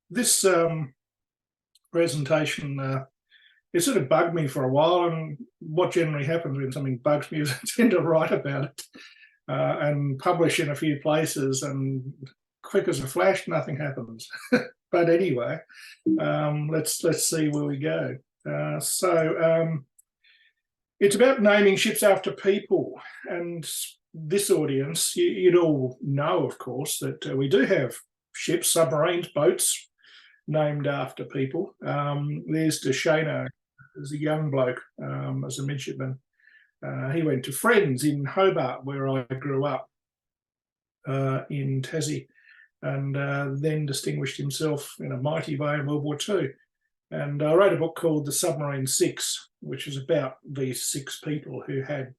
This presentation, it sort of bugged me for a while, and what generally happens when something bugs me is I tend to write about it and publish in a few places, and quick as a flash, nothing happens. But anyway, let's see where we go. It's about naming ships after people, and this audience, you'd all know, of course, that we do have ships, submarines, boats named after people. There's Sheaman, as a young bloke, as a midshipman. He went to Friends in Hobart, where I grew up in Tassie, and then distinguished himself in a mighty way in World War II. And I wrote a book called The Submarine Six, which is about these six people who had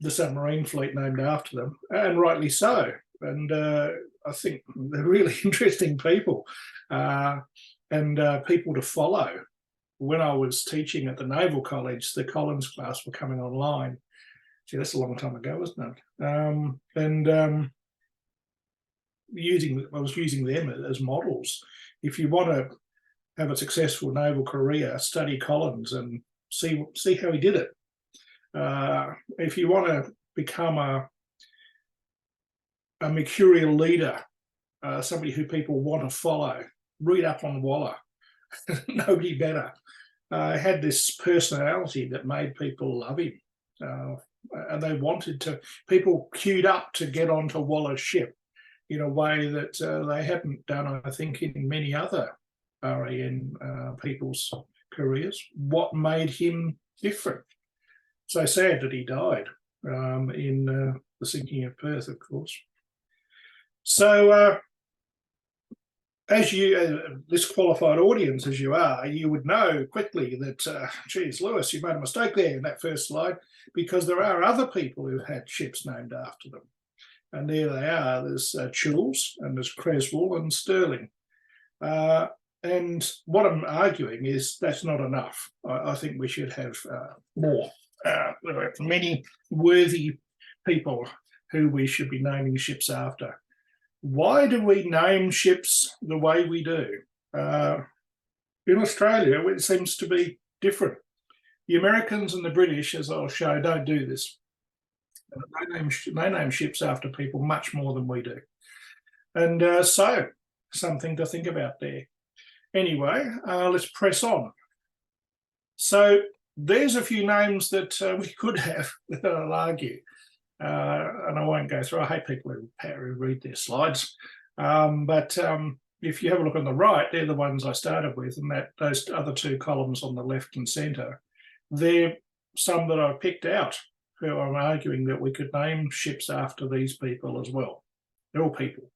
the submarine fleet named after them, and rightly so. And I think they're really interesting people and people to follow. When I was teaching at the Naval College, the Collins class were coming online. Gee, that's a long time ago, wasn't it? I was using them as models. If you want to have a successful naval career, study Collins and see how he did it. If you want to become a mercurial leader, somebody who people want to follow, read up on Waller. Nobody better. Had this personality that made people love him, and they wanted to. People queued up to get onto Waller's ship in a way that they hadn't done, I think, in many other RAN people's careers. What made him different? So sad that he died in the sinking of Perth, of course. So as you, this qualified audience as you are, you would know quickly that, geez, Lewis, you made a mistake there in that first slide, because there are other people who've had ships named after them. And there they are. There's Chills, and there's Creswell and Stirling. And what I'm arguing is that's not enough. I think we should have more. There are many worthy people who we should be naming ships after. Why do we name ships the way we do? In Australia, it seems to be different. The Americans and the British, as I'll show, don't do this. They name ships after people much more than we do. And so, something to think about there. Anyway, let's press on. So there's a few names that we could have, that I'll argue. And I won't go through. I hate people who read their slides. But if you have a look on the right, they're the ones I started with, and those other two columns on the left and centre, they're some that I picked out, who I'm arguing that we could name ships after these people as well. They're all people.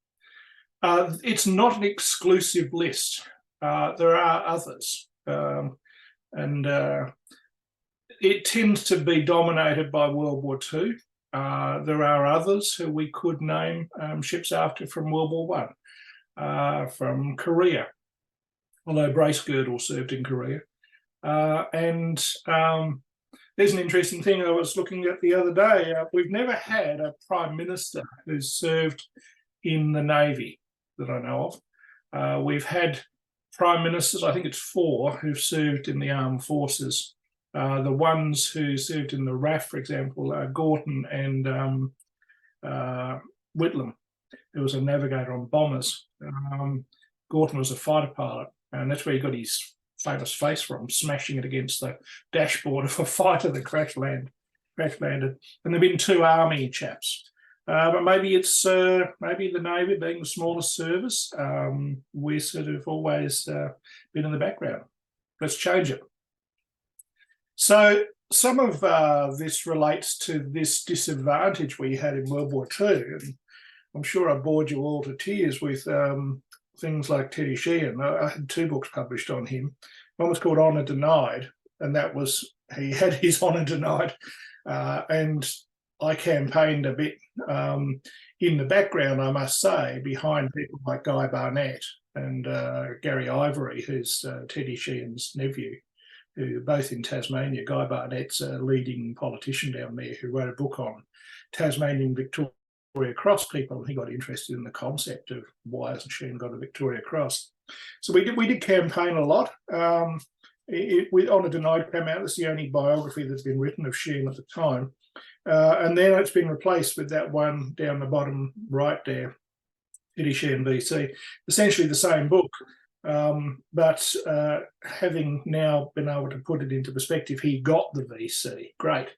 It's not an exclusive list. There are others. And it tends to be dominated by World War II. There are others who we could name ships after from World War I, from Korea, although Bracegirdle served in Korea. There's an interesting thing I was looking at the other day. We've never had a Prime Minister who's served in the Navy that I know of. We've had Prime Ministers, I think it's 4, who've served in the armed forces. The ones who served in the RAF, for example, Gorton and Whitlam, who was a navigator on bombers. Gorton was a fighter pilot, and that's where he got his famous face from, smashing it against the dashboard of a fighter that crash landed. And there've been 2 army chaps. But maybe it's maybe the Navy being the smallest service, we're sort of always been in the background. Let's change it. So some of this relates to this disadvantage we had in World War II. And I'm sure I bored you all to tears with things like Teddy Sheean. I had 2 books published on him. One was called Honour Denied, and that was, he had his honour denied. And I campaigned a bit in the background, I must say, behind people like Guy Barnett and Gary Ivory, who's Teddy Sheean's nephew, who both in Tasmania. Guy Barnett's a leading politician down there who wrote a book on Tasmanian Victorian Victoria Cross people. He got interested in the concept of why hasn't Sheean got a Victoria Cross. So we did campaign a lot. On a Denied came out. It's the only biography that's been written of Sheean at the time. And then it's been replaced with that one down the bottom right there, Sheean VC. Essentially the same book, but having now been able to put it into perspective, he got the VC. Great.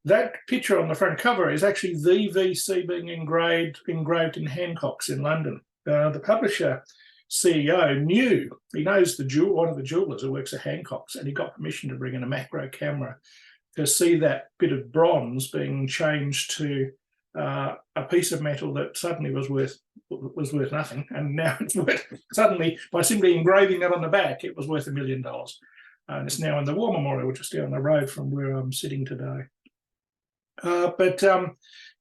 That picture on the front cover is actually the VC being engraved in Hancock's in London. The publisher CEO he knows one of the jewellers who works at Hancock's, and he got permission to bring in a macro camera to see that bit of bronze being changed to a piece of metal that suddenly was worth nothing, and now it's worth, suddenly, by simply engraving it on the back, it was worth $1 million. And it's now in the War Memorial, just down the road from where I'm sitting today. But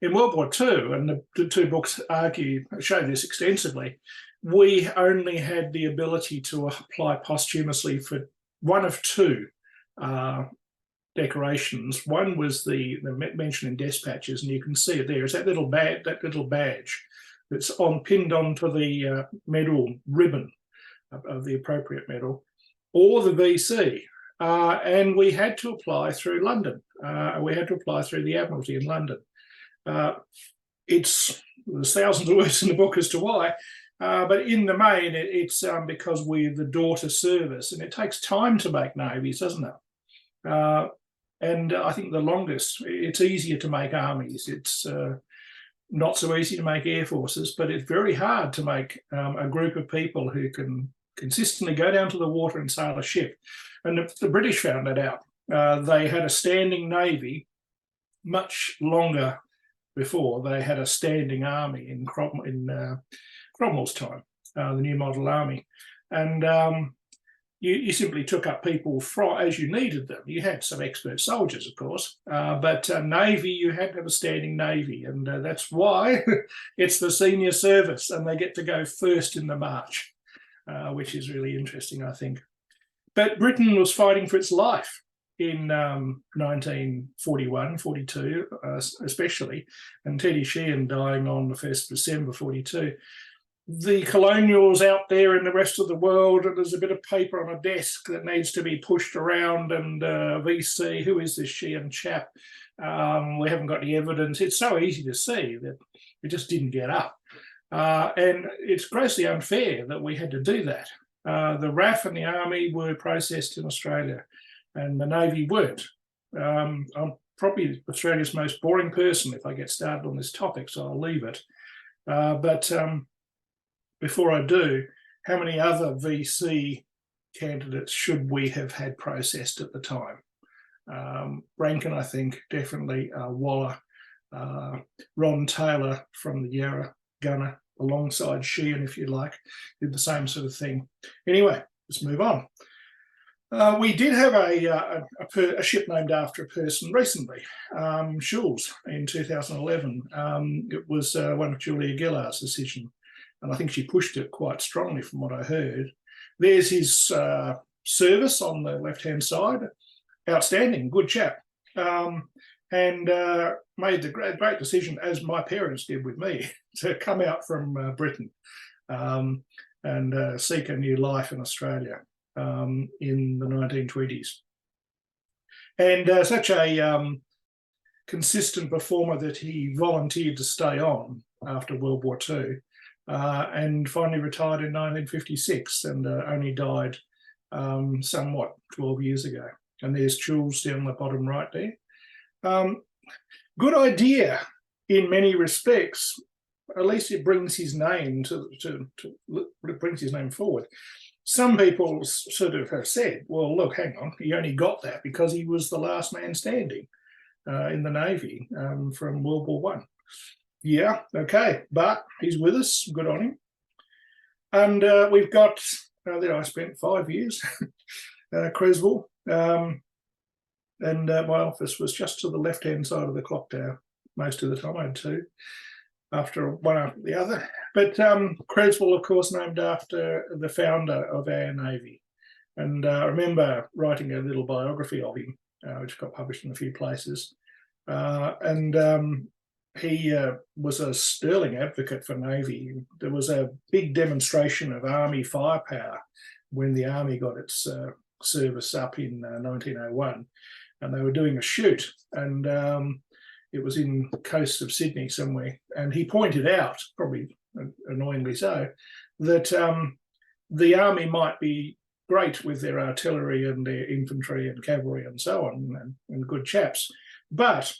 in World War II, and the two books show this extensively, we only had the ability to apply posthumously for one of two decorations. One was the mention in dispatches, and you can see it there. It's that little badge that's pinned onto the medal ribbon of the appropriate medal, or the VC. And we had to apply through London. We had to apply through the Admiralty in London. There's thousands of words in the book as to why, but in the main, it's because we're the daughter service, and it takes time to make navies, doesn't it? And I think it's easier to make armies. It's not so easy to make air forces, but it's very hard to make a group of people who can consistently go down to the water and sail a ship. And the British found that out. They had a standing navy much longer before they had a standing army in Cromwell's time, the New Model Army. And you simply took up people as you needed them. You had some expert soldiers, of course, but navy, you had to have a standing navy, and that's why it's the senior service, and they get to go first in the march, which is really interesting, I think. But Britain was fighting for its life in 1941, 42, especially, and Teddy Sheean dying on the 1st of December 42. The colonials out there in the rest of the world, and there's a bit of paper on a desk that needs to be pushed around, and VC, who is this Sheean chap? We haven't got any evidence. It's so easy to see that it just didn't get up. And it's grossly unfair that we had to do that. The RAF and the Army were processed in Australia, and the Navy weren't. I'm probably Australia's most boring person if I get started on this topic, so I'll leave it. But before I do, how many other VC candidates should we have had processed at the time? Rankin, I think, definitely. Waller, Ron Taylor from the Yarra gunner, alongside Sheean, if you like, did the same sort of thing. Anyway, let's move on. We did have a ship named after a person recently, Jules, in 2011. It was one of Julia Gillard's decision, and I think she pushed it quite strongly from what I heard. There's his service on the left-hand side. Outstanding, good chap. And made the great decision, as my parents did with me, to come out from Britain and seek a new life in Australia in the 1920s. And such a consistent performer that he volunteered to stay on after World War II and finally retired in 1956 and only died somewhat 12 years ago. And there's Jules down the bottom right there. Good idea in many respects. At least it brings his name brings his name forward. Some people sort of have said, well, look, hang on, he only got that because he was the last man standing in the Navy from World War One. Yeah, okay, but he's with us, good on him. And we've got, there I spent 5 years, Creswell, and my office was just to the left-hand side of the clock tower. Most of the time I had two, after one after the other. But Creswell, of course, named after the founder of our Navy. And I remember writing a little biography of him, which got published in a few places. he was a sterling advocate for Navy. There was a big demonstration of Army firepower when the Army got its service up in 1901, and they were doing a shoot, and it was in the coast of Sydney somewhere, and he pointed out, probably annoyingly so, that the Army might be great with their artillery and their infantry and cavalry and so on, and good chaps, but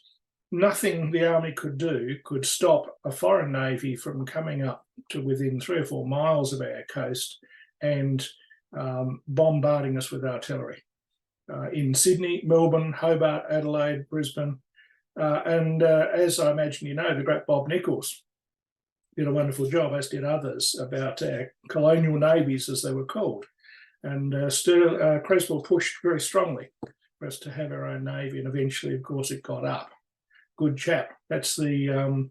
nothing the Army could do could stop a foreign navy from coming up to within 3 or 4 miles of our coast and bombarding us with artillery. In Sydney, Melbourne, Hobart, Adelaide, Brisbane, and as I imagine you know, the great Bob Nichols did a wonderful job, as did others, about colonial navies, as they were called. And Creswell pushed very strongly for us to have our own navy, and eventually, of course, it got up. Good chap. That's the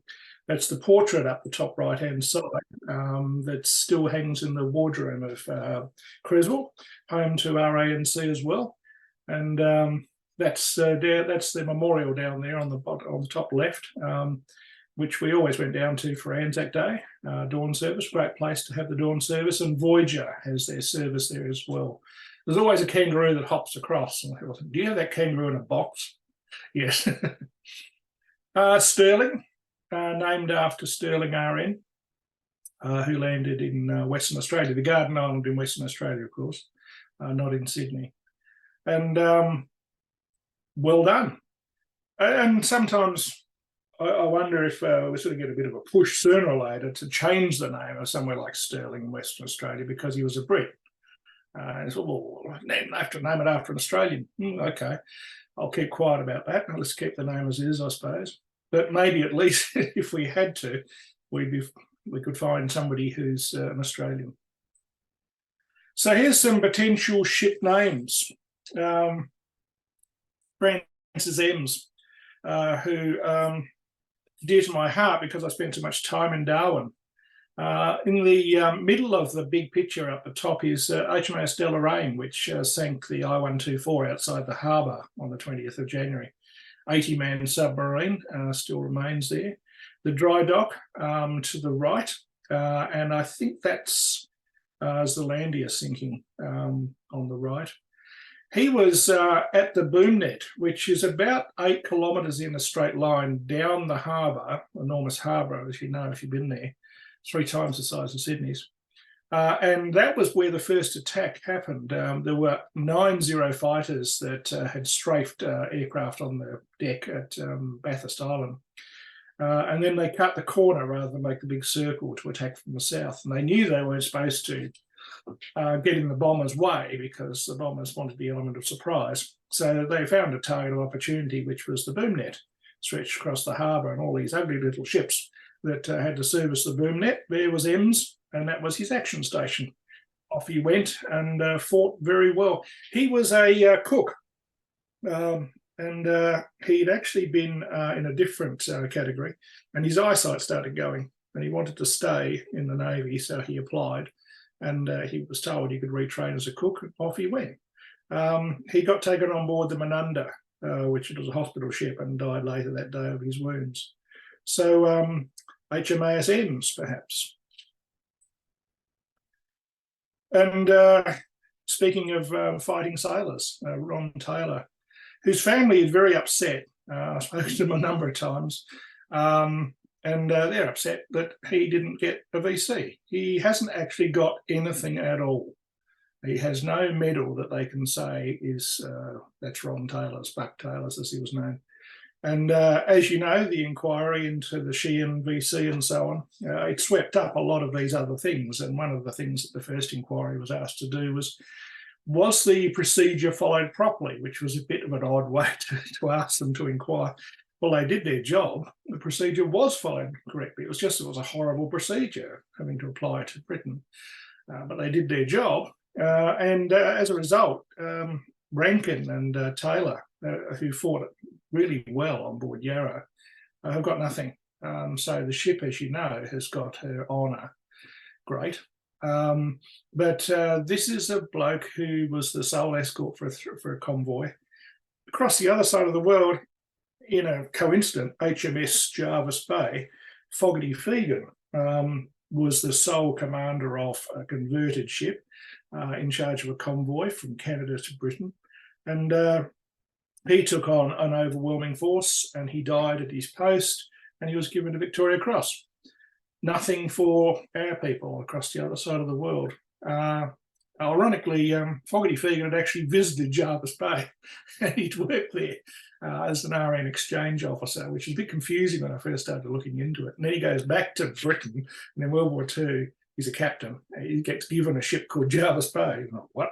portrait up the top right-hand side that still hangs in the wardroom of Creswell, home to RANC as well. And that's the memorial down there on the top left, which we always went down to for Anzac Day, dawn service. Great place to have the dawn service, and Voyager has their service there as well. There's always a kangaroo that hops across. And I think, do you have that kangaroo in a box? Yes. Stirling, named after Stirling RN, who landed in Western Australia, the Garden Island in Western Australia, of course, not in Sydney. And well done. And sometimes I wonder if we sort of get a bit of a push sooner or later to change the name of somewhere like Stirling in Western Australia because he was a Brit. And so, well, have to name it after an Australian. Okay, I'll keep quiet about that. Let's keep the name as is, I suppose. But maybe at least if we had to, we could find somebody who's an Australian. So here's some potential ship names. Francis Ems, who dear to my heart because I spent so much time in Darwin. In the middle of the big picture up the top is HMAS Deloraine, which sank the I-124 outside the harbour on the 20th of January. 80-man submarine still remains there. The dry dock to the right, and I think that's Zealandia sinking on the right. He was at the boom net, which is about 8 kilometres in a straight line down the harbour, enormous harbour, as you know if you've been there, 3 times the size of Sydney's. And that was where the first attack happened. There were 9 Zero fighters that had strafed aircraft on the deck at Bathurst Island. And then they cut the corner rather than make the big circle to attack from the south. And they knew they weren't supposed to get in the bombers' way because the bombers wanted the element of surprise. So they found a target of opportunity, which was the boom net, stretched across the harbour, and all these ugly little ships that had to service the boom net. There was Ems, and that was his action station. Off he went and fought very well. He was a cook, and he'd actually been in a different category, and his eyesight started going, and he wanted to stay in the Navy, so he applied, and he was told he could retrain as a cook. Off he went. He got taken on board the Menunda, which was a hospital ship, and died later that day of his wounds. So HMAS Ems, perhaps. And speaking of fighting sailors, Ron Taylor, whose family is very upset. I've spoken to him a number of times, and they're upset that he didn't get a VC. He hasn't actually got anything at all. He has no medal that they can say is, that's Ron Taylor's, Buck Taylor's as he was known. And as you know, the inquiry into the Sheean VC and so on, it swept up a lot of these other things. And one of the things that the first inquiry was asked to do was the procedure followed properly, which was a bit of an odd way to ask them to inquire. Well, they did their job. The procedure was followed correctly. It was a horrible procedure having to apply to Britain. But they did their job. And as a result, Rankin and Taylor, who fought it really well on board Yarra, have got nothing. So the ship, as you know, has got her honour. Great. But this is a bloke who was the sole escort for a convoy. Across the other side of the world, in a coincident HMS Jervis Bay, Fogarty Fegan was the sole commander of a converted ship in charge of a convoy from Canada to Britain. And he took on an overwhelming force, and he died at his post, and he was given a Victoria Cross. Nothing for our people across the other side of the world. Ironically, Fogarty Fegan had actually visited Jervis Bay, and he'd worked there as an RN exchange officer, which is a bit confusing when I first started looking into it. And then he goes back to Britain, and in World War II, he's a captain. He gets given a ship called Jervis Bay. Like, what?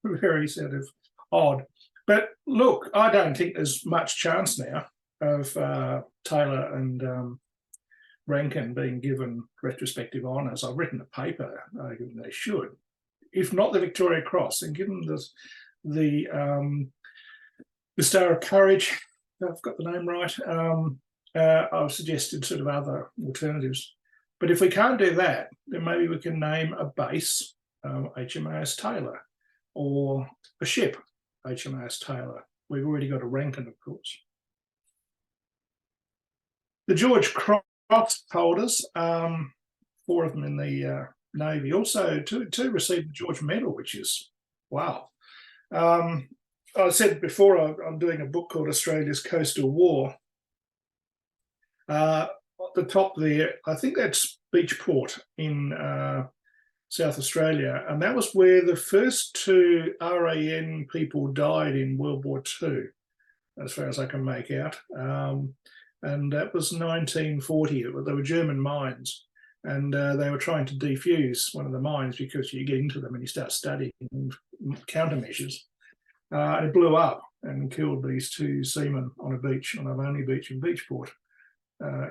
Very sort of odd. But look, I don't think there's much chance now of Taylor and Rankin being given retrospective honours. I've written a paper arguing they should. If not the Victoria Cross, then give them the Star of Courage. I've got the name right. I've suggested sort of other alternatives. But if we can't do that, then maybe we can name a base, HMAS Taylor, or a ship, HMAS Taylor. We've already got a Rankin, of course. The George Cross holders, 4 of them in the Navy, also two received the George Medal, which is wow. I said before I'm doing a book called Australia's Coastal War. At the top there, I think that's Beachport in South Australia, and that was where the first 2 RAN people died in World War II, as far as I can make out. And that was 1940. They were German mines, and they were trying to defuse one of the mines because you get into them and you start studying countermeasures. It blew up and killed these 2 seamen on a beach, on a lonely beach in Beachport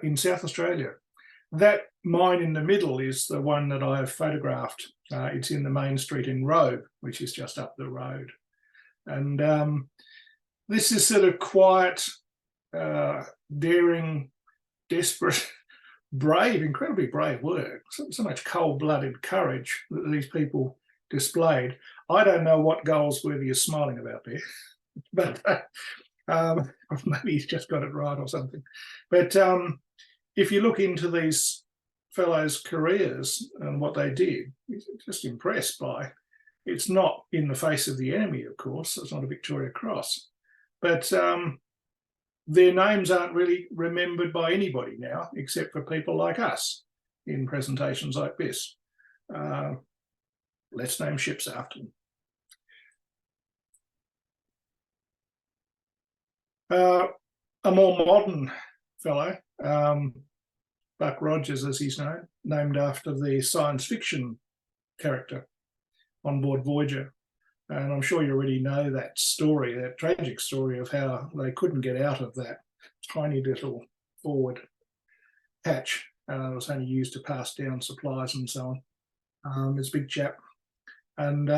in South Australia. That mine in the middle is the one that I have photographed. It's in the main street in Robe, which is just up the road. And this is sort of quiet, daring, desperate, brave, incredibly brave work. So much cold-blooded courage that these people displayed. I don't know what Goldsworthy is smiling about there, but maybe he's just got it right or something. But if you look into these fellows' careers and what they did, you're just impressed by. It's not in the face of the enemy, of course. It's not a Victoria Cross. But their names aren't really remembered by anybody now, except for people like us in presentations like this. Let's name ships after them. A more modern fellow, Buck Rogers, as he's known, named after the science fiction character on board Voyager. And I'm sure you already know that story, that tragic story of how they couldn't get out of that tiny little forward hatch. It was only used to pass down supplies and so on. This big chap. And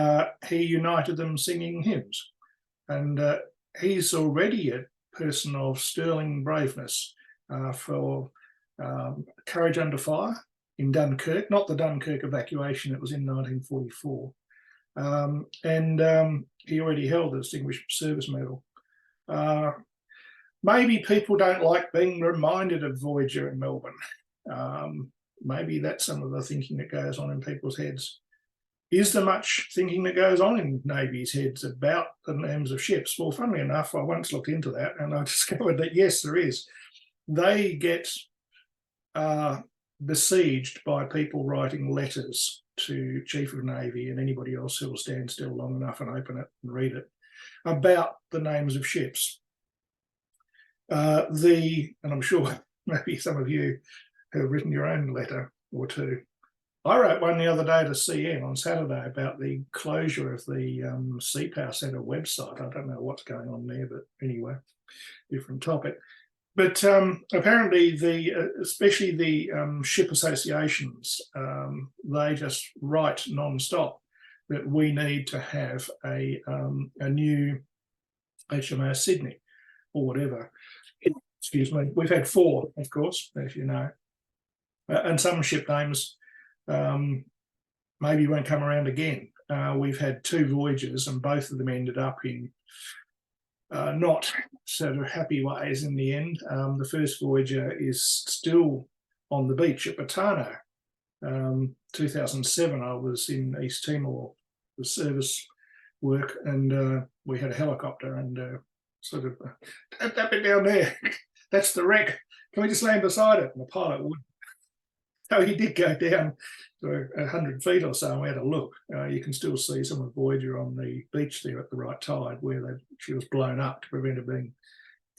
he united them singing hymns. And he's already a person of sterling braveness for courage under fire in Dunkirk, not the Dunkirk evacuation, it was in 1944. And he already held the Distinguished Service Medal. Maybe people don't like being reminded of Voyager in Melbourne. Maybe that's some of the thinking that goes on in people's heads. Is there much thinking that goes on in navies' heads about the names of ships? Well, funnily enough, I once looked into that and I discovered that yes, there is. They get besieged by people writing letters to Chief of Navy and anybody else who will stand still long enough and open it and read it about the names of ships. And I'm sure maybe some of you have written your own letter or two. I wrote one the other day to CN on Saturday about the closure of the Sea Power Centre website. I don't know what's going on there, but anyway, different topic. But apparently, especially the ship associations, they just write non-stop that we need to have a new HMAS Sydney or whatever. Excuse me. We've had 4, of course, as you know, and some ship names maybe won't come around again. We've had 2 voyages, and both of them ended up in not sort of happy ways in the end. The first Voyager is still on the beach at Batano. 2007, I was in East Timor for service work, and we had a helicopter, and sort of, that bit down there, that's the wreck. Can we just land beside it? And the pilot would. So he did go down to 100 feet or so, and we had a look. You can still see some of Voyager on the beach there at the right tide, where she was blown up to prevent her being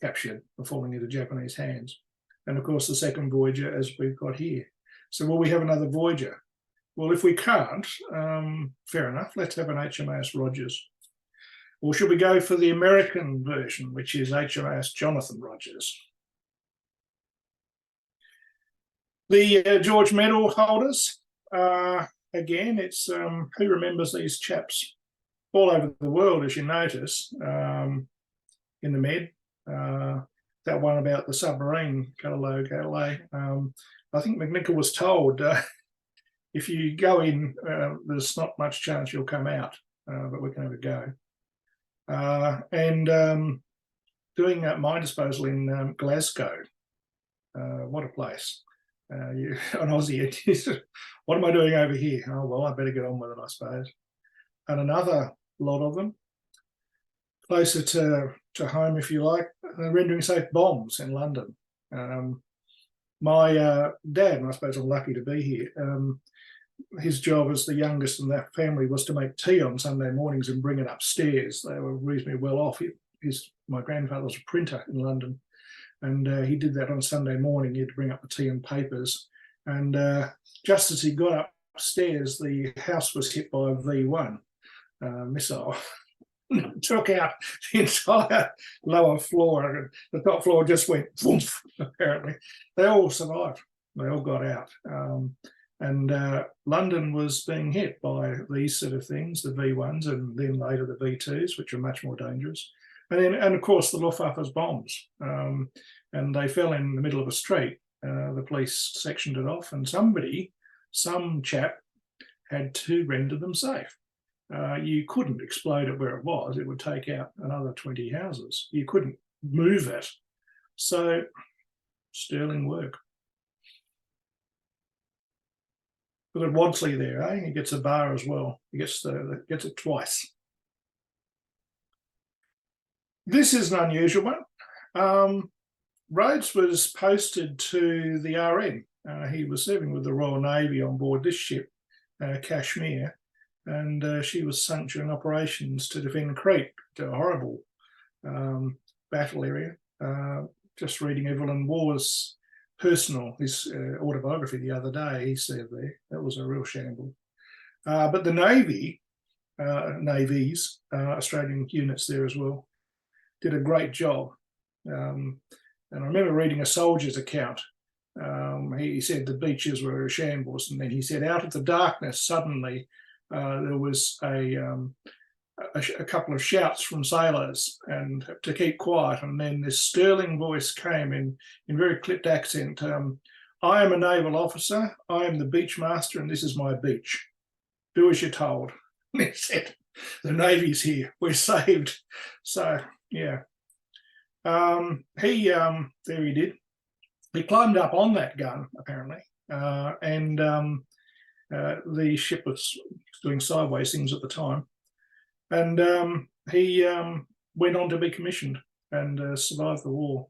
captured or falling into Japanese hands. And of course, the second Voyager, as we've got here. So will we have another Voyager? Well, if we can't, fair enough, let's have an HMAS Rogers. Or should we go for the American version, which is HMAS Jonathan Rogers? The George Medal holders, again, it's who remembers these chaps all over the world, as you notice, in the Med. That one about the submarine, Galileo. I think McNichol was told, if you go in, there's not much chance you'll come out, but we can have a go. And doing mine disposal in Glasgow. What a place. An Aussie, what am I doing over here? Oh, well, I better get on with it, I suppose. And another lot of them, closer to home, if you like, rendering safe bombs in London. My dad, and I suppose I'm lucky to be here, his job as the youngest in that family was to make tea on Sunday mornings and bring it upstairs. They were reasonably well off. My grandfather was a printer in London, and he did that on Sunday morning. He had to bring up the tea and papers. And just as he got upstairs, the house was hit by a V1 missile. Took out the entire lower floor. The top floor just went woof, apparently. They all survived. They all got out. And London was being hit by these sort of things, the V1s, and then later the V2s, which are much more dangerous. And of course, the Luftwaffe's bombs. And they fell in the middle of a street. The police sectioned it off, and some chap had to render them safe. You couldn't explode it where it was. It would take out another 20 houses. You couldn't move it. So, sterling work. Look at Wadsley there, eh? He gets a bar as well. He gets it twice. This is an unusual one. Rhodes was posted to the RN. He was serving with the Royal Navy on board this ship, Kashmir, and she was sunk during operations to defend Crete, a horrible battle area. Just reading Evelyn Waugh's his autobiography the other day, he said there, that was a real shamble. But the navies, Australian units there as well, did a great job. And I remember reading a soldier's account. He said the beaches were a shambles, and then he said out of the darkness, suddenly there was a couple of shouts from sailors and to keep quiet, and then this sterling voice came in very clipped accent. I am a naval officer, I am the beach master, and this is my beach. Do as you're told. And he said, the Navy's here, we're saved. So, yeah. There he did. He climbed up on that gun, apparently, and the ship was doing sideways things at the time. And he went on to be commissioned and survived the war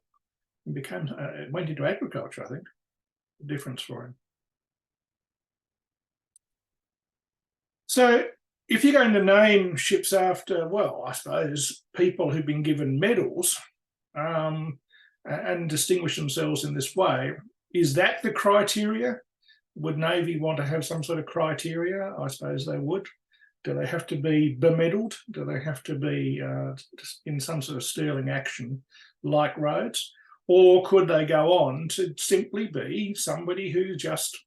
and went into agriculture, I think. The difference for him. So if you're going to name ships after, well, I suppose, people who've been given medals and distinguish themselves in this way, is that the criteria? Would Navy want to have some sort of criteria? I suppose they would. Do they have to be bemedaled? Do they have to be in some sort of sterling action like Rhodes? Or could they go on to simply be somebody who just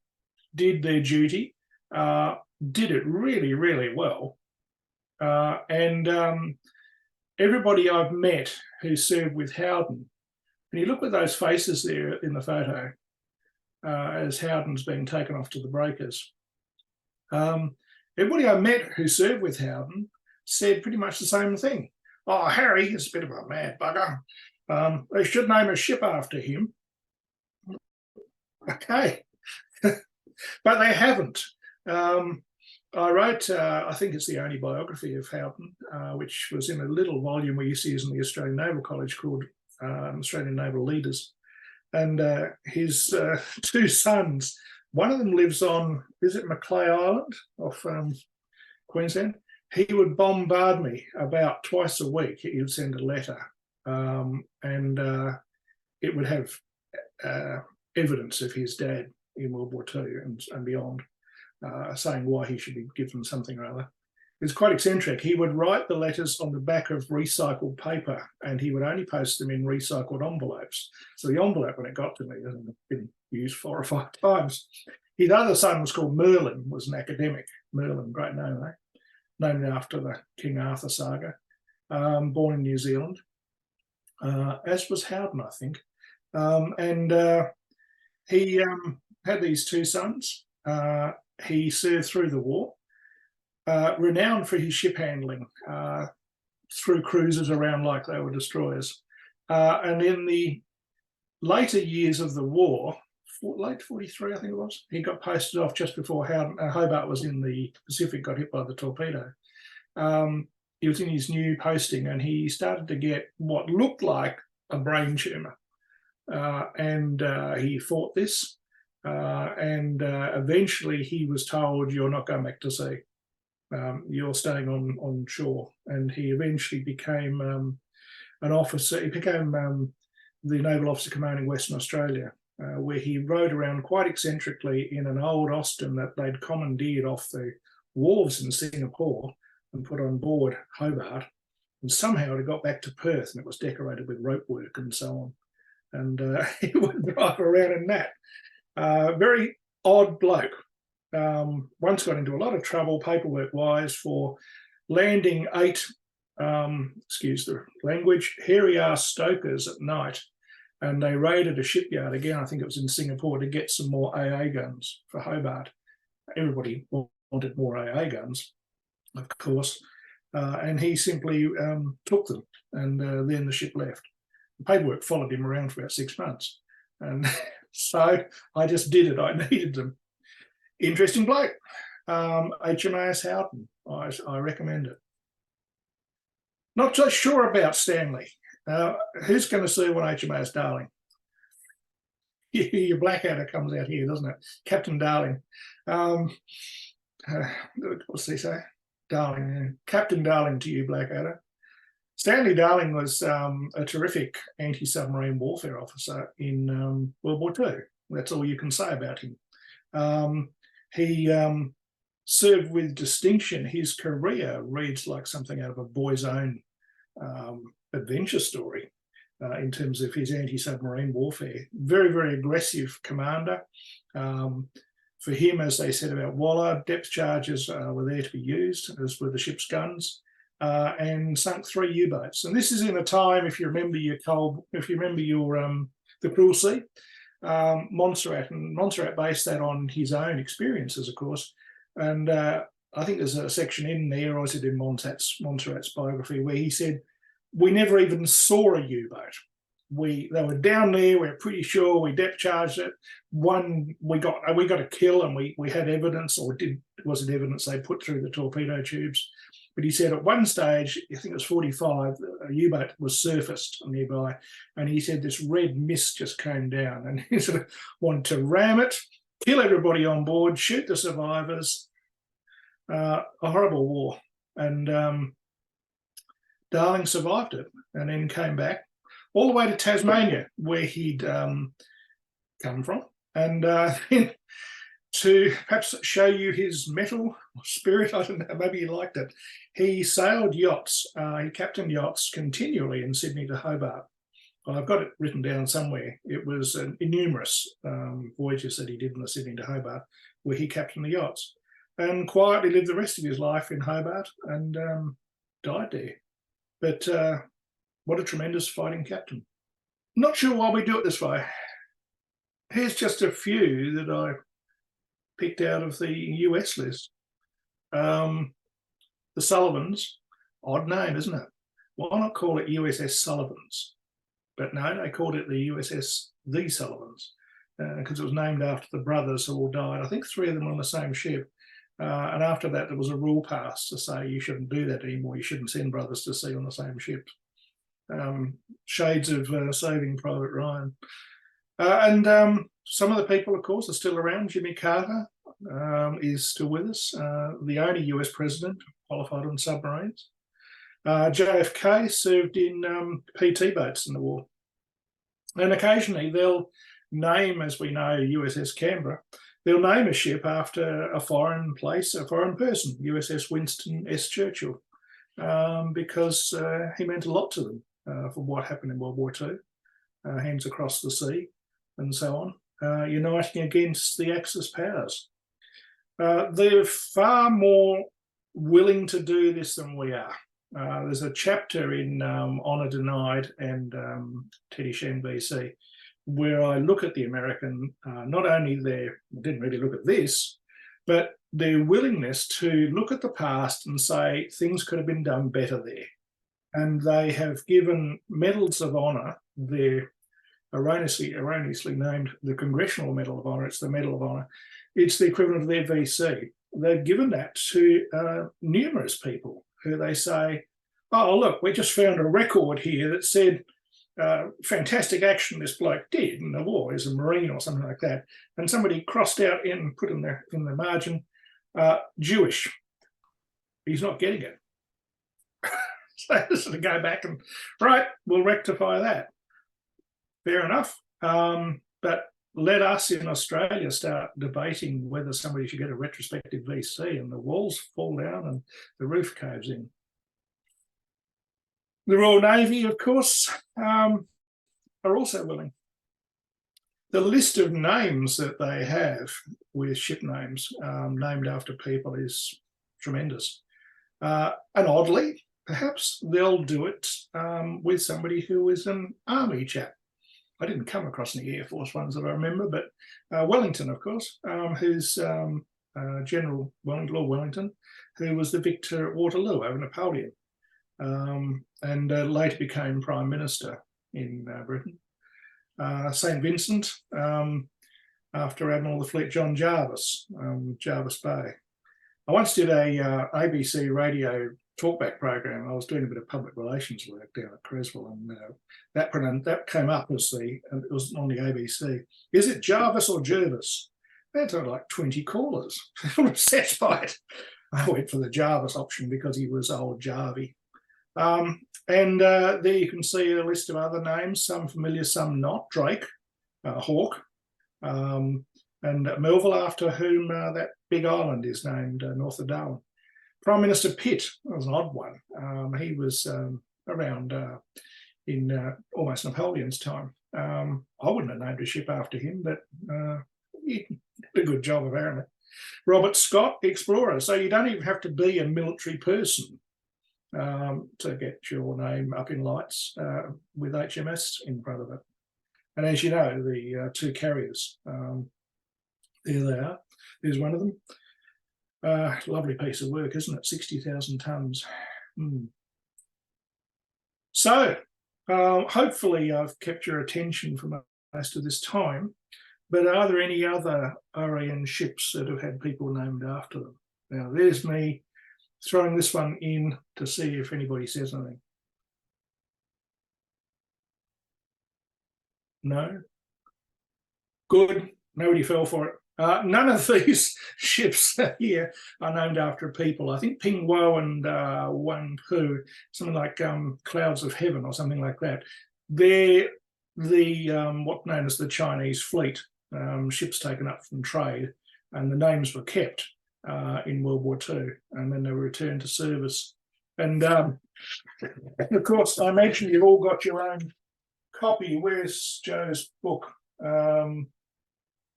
did their duty, did it really, really well, and everybody I've met who served with Howden, and you look at those faces there in the photo as Howden's being taken off to the breakers. Everybody I met who served with Howden said pretty much the same thing. "Oh, Harry is a bit of a mad bugger. They should name a ship after him." Okay, but they haven't. I wrote, I think it's the only biography of Houghton, which was in a little volume we used to use in the Australian Naval College called Australian Naval Leaders. And his two sons, one of them lives on, is it Macleay Island off Queensland? He would bombard me about twice a week. He would send a letter, and it would have evidence of his dad in World War II and beyond, saying why he should be given something or other. It was quite eccentric. He would write the letters on the back of recycled paper, and he would only post them in recycled envelopes. So the envelope, when it got to me, had been used 4 or 5 times. His other son was called Merlin, was an academic. Merlin, great name, eh? Named after the King Arthur saga, born in New Zealand, as was Houghton, I think. And he had these 2 sons. He served through the war, renowned for his ship handling, through cruisers around like they were destroyers. And in the later years of the war, late 43, I think it was, he got posted off just before Hobart was in the Pacific, got hit by the torpedo. He was in his new posting, and he started to get what looked like a brain tumour. And he fought this, and eventually he was told, "You're not going back to sea. You're staying on shore." And he eventually became an officer. He became the naval officer commanding Western Australia, where he rode around quite eccentrically in an old Austin that they'd commandeered off the wharves in Singapore and put on board Hobart. And somehow it got back to Perth, and it was decorated with rope work and so on. And he would drive around in that. Very odd bloke. Once got into a lot of trouble paperwork-wise for landing 8, excuse the language, hairy-ass stokers at night. And they raided a shipyard, again, I think it was in Singapore, to get some more AA guns for Hobart. Everybody wanted more AA guns, of course. And he simply took them, and then the ship left. The paperwork followed him around for about 6 months. And so I just did it. I needed them. Interesting bloke. HMAS Houghton. I recommend it. Not so sure about Stanley. Who's going to see one HMAS Darling? Your Blackadder comes out here, doesn't it? Captain Darling. What's he say? Darling. Yeah. Captain Darling to you, Blackadder. Stanley Darling was a terrific anti-submarine warfare officer in World War II. That's all you can say about him. He served with distinction. His career reads like something out of a boy's own adventure story in terms of his anti-submarine warfare. Very, very aggressive commander. For him, as they said about Waller, depth charges were there to be used, as were the ship's guns, and sunk 3 U-boats. And this is in a time, if you remember your the Cruel Sea, Montserrat, and Montserrat based that on his own experiences, of course. And I think there's a section in there, or is it in Montserrat's biography, where he said, "We never even saw a U-boat. They were down there. We're pretty sure we depth charged it. One we got a kill, and we had evidence, or was it evidence they put through the torpedo tubes?" But he said at one stage, I think it was 45, a U-boat was surfaced nearby, and he said this red mist just came down, and he sort of wanted to ram it, kill everybody on board, shoot the survivors. A horrible war. And Darling survived it, and then came back all the way to Tasmania, where he'd come from, and to perhaps show you his mettle or spirit, I don't know, maybe he liked it. He sailed yachts, he captained yachts continually in Sydney to Hobart. Well, I've got it written down somewhere. It was numerous voyages that he did in the Sydney to Hobart, where he captained the yachts, and quietly lived the rest of his life in Hobart, and died there. But what a tremendous fighting captain. Not sure why we do it this way. Here's just a few that I picked out of the US list. The Sullivans, odd name, isn't it? why not call it USS Sullivans? But no, they called it the USS The Sullivans because it was named after the brothers who all died. I think 3 of them were on the same ship. And after that, there was a rule passed to say you shouldn't do that anymore. You shouldn't send brothers to sea on the same ship. Shades of Saving Private Ryan. And some of the people, of course, are still around. Jimmy Carter is still with us, the only US president qualified on submarines. JFK served in PT boats in the war. And occasionally they'll name, as we know, USS Canberra, they'll name a ship after a foreign place, a foreign person, USS Winston S. Churchill, because he meant a lot to them for what happened in World War II, hands across the sea and so on, uniting against the Axis powers. They're far more willing to do this than we are. There's a chapter in Honour Denied and Sheean VC where I look at the American, not only didn't really look at this, but their willingness to look at the past and say things could have been done better there. And they have given medals of honour. They're erroneously named the Congressional Medal of Honour. It's the Medal of Honour. It's the equivalent of their VC. They've given that to numerous people who they say, oh, look, we just found a record here that said fantastic action this bloke did in the war as a Marine or something like that. And somebody crossed out and put in the margin, Jewish. He's not getting it. So this is to go back and, right, we'll rectify that. Fair enough. But let us in Australia start debating whether somebody should get a retrospective VC and the walls fall down and the roof caves in. The Royal Navy, of course, are also willing. The list of names that they have with ship names named after people is tremendous. And oddly, perhaps they'll do it with somebody who is an army chap. I didn't come across any Air Force ones that I remember, but Wellington, of course, who's General Wellington, Lord Wellington, who was the victor at Waterloo over Napoleon, and later became Prime Minister in Britain. St. Vincent, after Admiral of the Fleet John Jarvis, Jarvis Bay. I once did a ABC radio talkback program. I was doing a bit of public relations work down at Creswell, and that came up as it was on the ABC. Is it Jarvis or Jervis? That's like 20 callers. I was upset by it. I went for the Jarvis option because he was old Jarvie. And there you can see a list of other names, some familiar, some not. Drake, Hawke, and Melville, after whom that big island is named north of Darwin. Prime Minister Pitt was an odd one. He was around in almost Napoleon's time. I wouldn't have named a ship after him, but he did a good job apparently. Robert Scott, explorer. So you don't even have to be a military person to get your name up in lights with HMS in front of it. And as you know, the 2 carriers, there they are. There's one of them. Lovely piece of work, isn't it? 60,000 tonnes. So, hopefully I've kept your attention for most of this time, but are there any other RAN ships that have had people named after them? Now, there's me throwing this one in to see if anybody says anything. No? Good. Nobody fell for it. None of these ships here are named after people. I think Ping Wo and Wan Pu, something like Clouds of Heaven or something like that. They're the what's known as the Chinese fleet, ships taken up from trade, and the names were kept in World War II, and then they were returned to service. And of course, I imagine you've all got your own copy. Where's Joe's book?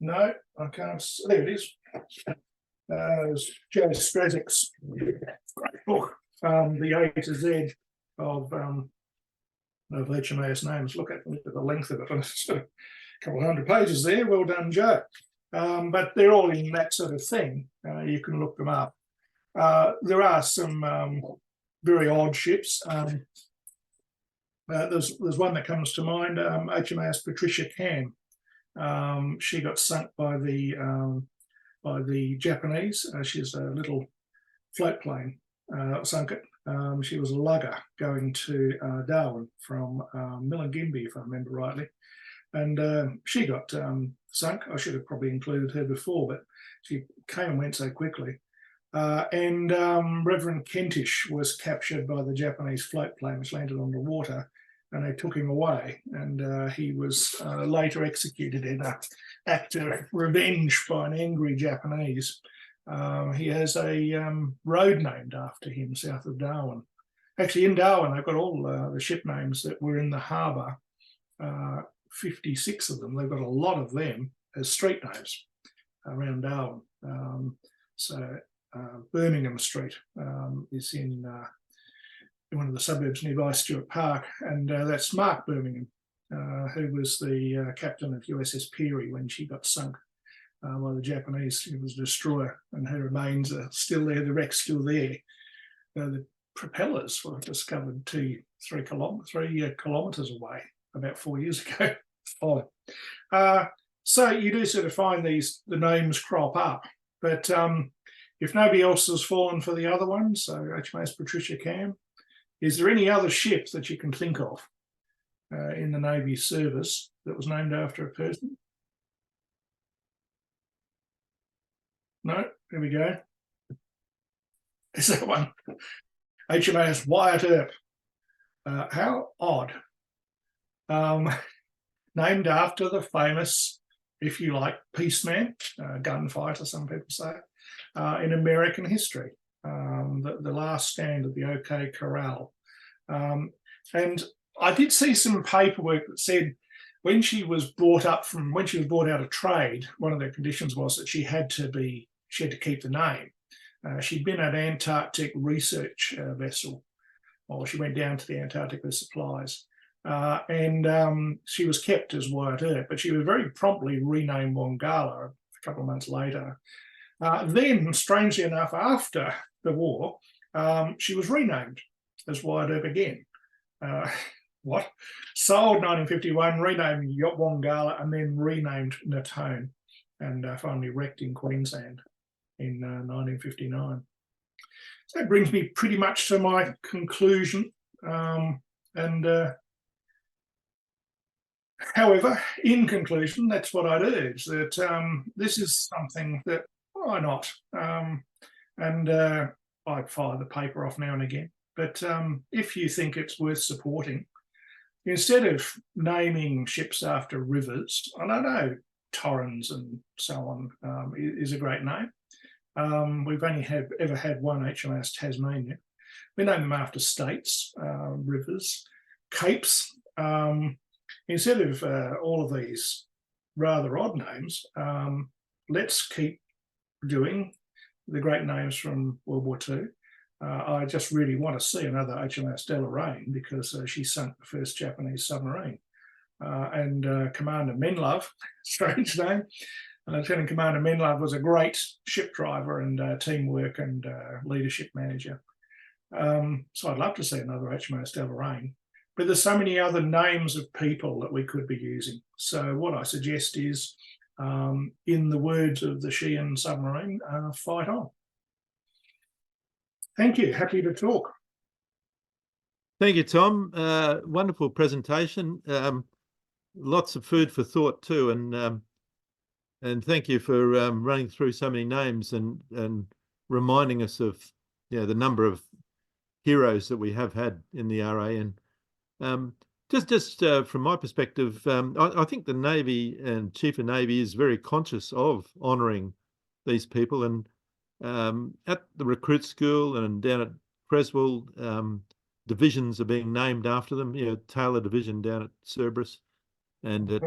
No, I can't. There it is. Joe Strazik's great book, the A to Z of HMAS names. Look at the length of it. It's a couple of hundred pages there. Well done, Joe. But they're all in that sort of thing. You can look them up. There are some very odd ships. there's one that comes to mind, HMAS Patricia Cam. She got sunk by the Japanese. She's a little float plane, sunk it. She was a lugger going to Darwin from Milingimbi, if I remember rightly. And she got sunk. I should have probably included her before, but she came and went so quickly. And Reverend Kentish was captured by the Japanese float plane, which landed on the water, and they took him away. And he was later executed in an act of revenge by an angry Japanese. He has a road named after him south of Darwin. Actually, in Darwin, they've got all the ship names that were in the harbour, 56 of them. They've got a lot of them as street names around Darwin. Birmingham Street is in one of the suburbs nearby Stuart Park, and that's Mark Birmingham, who was the captain of USS Peary when she got sunk by the Japanese. It was a destroyer, and her remains are still there. The wreck's still there. The propellers were discovered 3 kilometres away about 4 years ago. So you do sort of find the names crop up, but if nobody else has fallen for the other one, so HMAS Patricia Cam, is there any other ship that you can think of in the Navy service that was named after a person? No, there we go. Is that one? HMAS Wyatt Earp. How odd. Named after the famous, if you like, peaceman, gunfighter, some people say, in American history, the last stand of the OK Corral. And I did see some paperwork that said when she was brought out of trade, one of the conditions was that she had to keep the name. She'd been an Antarctic research vessel, or she went down to the Antarctic with supplies. And she was kept as Wyatt Earp, but she was very promptly renamed Wongala a couple of months later. Then, strangely enough, after the war, she was renamed as Wyatt Earp again. What? Sold 1951, renamed Wongala, and then renamed Natone, and finally wrecked in Queensland in 1959. So that brings me pretty much to my conclusion. However, in conclusion, that's what I'd urge, that this is something that, why not? I fire the paper off now and again. But if you think it's worth supporting, instead of naming ships after rivers, and I know Torrens and so on is a great name. We've only ever had one HMAS Tasmania. We name them after states, rivers, capes. Instead of all of these rather odd names, let's keep doing the great names from World War II. I just really want to see another HMAS Deloraine because she sunk the first Japanese submarine. And Commander Menlove, strange name, Lieutenant Commander Menlove was a great ship driver and teamwork and leadership manager. So I'd love to see another HMAS Deloraine. But there's so many other names of people that we could be using. So what I suggest is, in the words of the Sheean submarine, fight on. Thank you. Happy to talk. Thank you, Tom. Wonderful presentation. Lots of food for thought too, and thank you for running through so many names and reminding us of the number of heroes that we have had in the RA. And just from my perspective, I think the Navy and Chief of Navy is very conscious of honouring these people. And at the recruit school and down at Creswell, divisions are being named after them. Taylor Division down at Cerberus, and at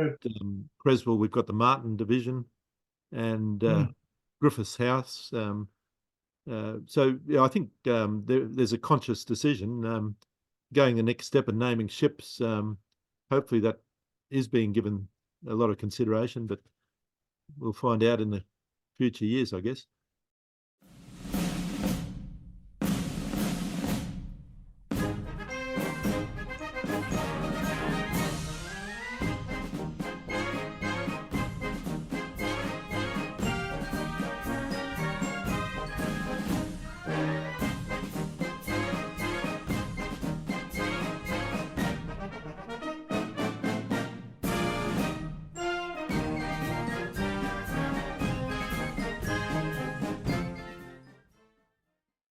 Creswell we've got the Martin Division and Griffiths House. So I think there's a conscious decision going the next step and naming ships. Hopefully that is being given a lot of consideration, but we'll find out in the future years, I guess.